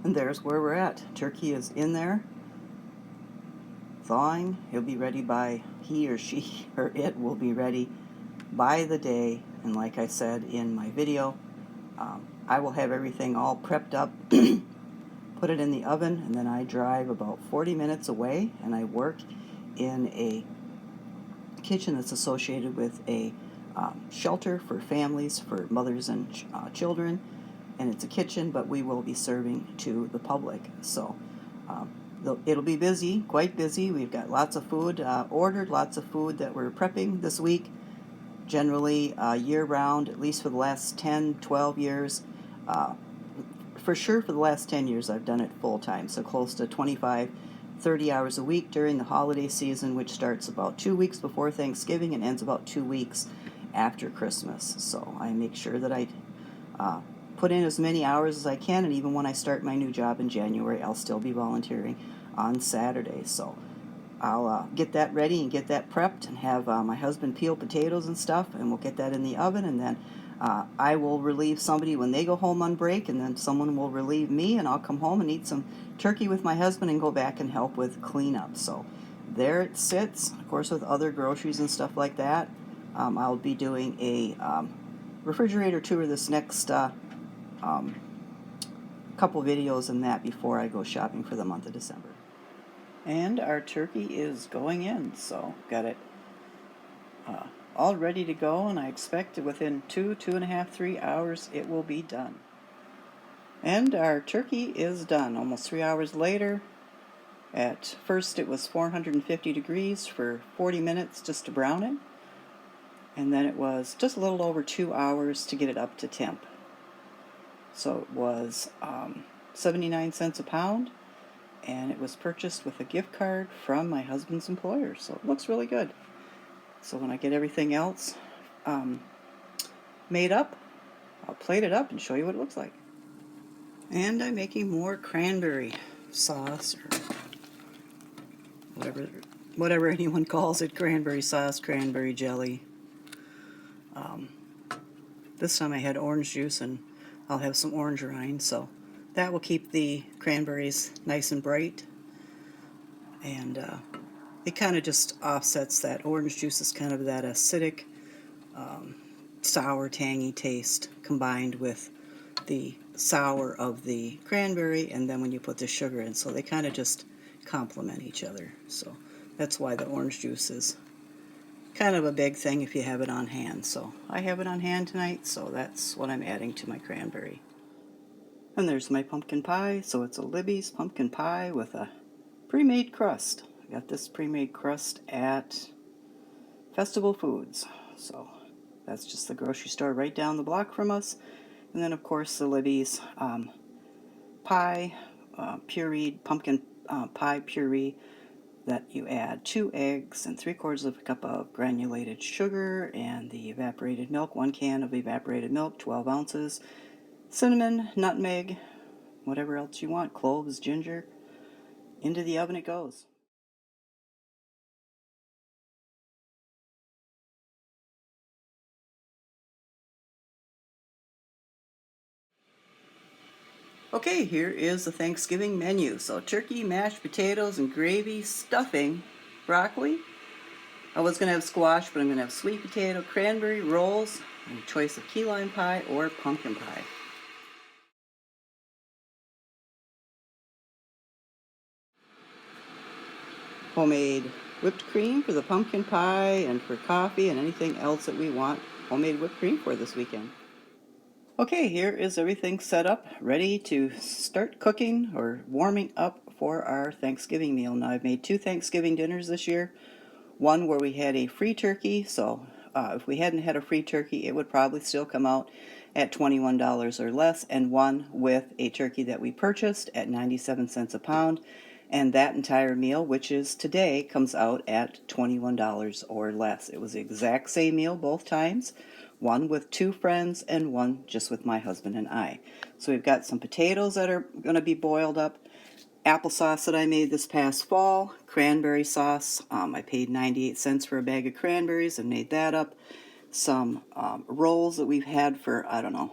And there's where we're at. Turkey is in there, thawing. He'll be ready by, he or she or it will be ready by the day. And like I said in my video, I will have everything all prepped up, put it in the oven, and then I drive about 40 minutes away, and I work in a kitchen that's associated with a shelter for families, for mothers and children, and it's a kitchen, but we will be serving to the public. So it'll be busy, quite busy. We've got lots of food ordered, lots of food that we're prepping this week. Generally year-round, at least for the last 10, 12 years. For sure for the last 10 years I've done it full-time, so close to 25, 30 hours a week during the holiday season, which starts about 2 weeks before Thanksgiving and ends about 2 weeks after Christmas. So I make sure that I put in as many hours as I can, and even when I start my new job in January, I'll still be volunteering on Saturdays. So I'll get that ready and get that prepped and have my husband peel potatoes and stuff, and we'll get that in the oven, and then I will relieve somebody when they go home on break, and then someone will relieve me, and I'll come home and eat some turkey with my husband and go back and help with cleanup. So there it sits, of course, with other groceries and stuff like that. I'll be doing a refrigerator tour this next couple videos and that before I go shopping for the month of December. And our turkey is going in, so got it all ready to go, and I expect within 2.5, 3 hours it will be done. And our turkey is done almost 3 hours later. At first it was 450 degrees for 40 minutes just to brown it, and then it was just a little over 2 hours to get it up to temp. So it was 79 cents a pound, and it was purchased with a gift card from my husband's employer, so it looks really good. So when I get everything else made up, I'll plate it up and show you what it looks like. And I'm making more cranberry sauce, or whatever anyone calls it, cranberry sauce, cranberry jelly. This time I had orange juice, and I'll have some orange rind, so that will keep the cranberries nice and bright, and it kind of just offsets that orange juice. Is kind of that acidic, sour, tangy taste combined with the sour of the cranberry, and then when you put the sugar in, so they kind of just complement each other. So that's why the orange juice is kind of a big thing if you have it on hand. So I have it on hand tonight, so that's what I'm adding to my cranberry. And there's my pumpkin pie. So it's a Libby's pumpkin pie with a pre-made crust. I got this pre-made crust at Festival Foods. So that's just the grocery store right down the block from us. And then of course the Libby's pie, pureed pumpkin pie puree, that you add 2 eggs and 3/4 of a cup of granulated sugar and the evaporated milk, 1 can of evaporated milk, 12 ounces, cinnamon, nutmeg, whatever else you want, cloves, ginger. Into the oven it goes. Okay, here is the Thanksgiving menu. So turkey, mashed potatoes, and gravy, stuffing, broccoli. I was going to have squash, but I'm going to have sweet potato, cranberry, rolls, and a choice of key lime pie or pumpkin pie. Homemade whipped cream for the pumpkin pie and for coffee and anything else that we want homemade whipped cream for this weekend. Okay, here is everything set up, ready to start cooking or warming up for our Thanksgiving meal. Now, I've made 2 Thanksgiving dinners this year. One where we had a free turkey, so if we hadn't had a free turkey, it would probably still come out at $21 or less, and one with a turkey that we purchased at 97 cents a pound, and that entire meal, which is today, comes out at $21 or less. It was the exact same meal both times, one with 2 friends and one just with my husband and I. So we've got some potatoes that are going to be boiled up, applesauce that I made this past fall, cranberry sauce. I paid 98 cents for a bag of cranberries and made that up. Some rolls that we've had for, I don't know,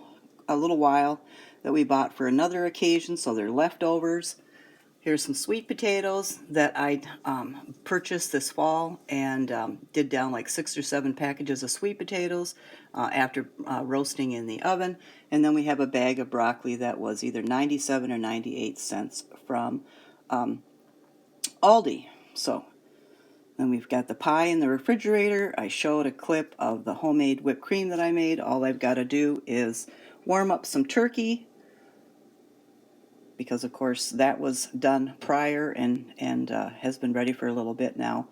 a little while that we bought for another occasion, so they're leftovers. Here's some sweet potatoes that I purchased this fall and did down like 6 or 7 packages of sweet potatoes after roasting in the oven. And then we have a bag of broccoli that was either 97 or 98 cents from Aldi. So then we've got the pie in the refrigerator. I showed a clip of the homemade whipped cream that I made. All I've got to do is warm up some turkey, because of course that was done prior and has been ready for a little bit now.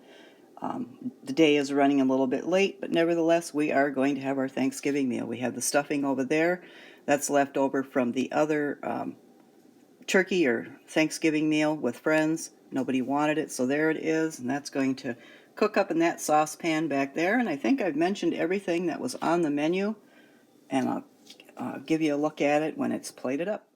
The day is running a little bit late, but nevertheless we are going to have our Thanksgiving meal. We have the stuffing over there that's left over from the other turkey or Thanksgiving meal with friends. Nobody wanted it, so there it is, and that's going to cook up in that saucepan back there. And I think I've mentioned everything that was on the menu, and I'll give you a look at it when it's plated up.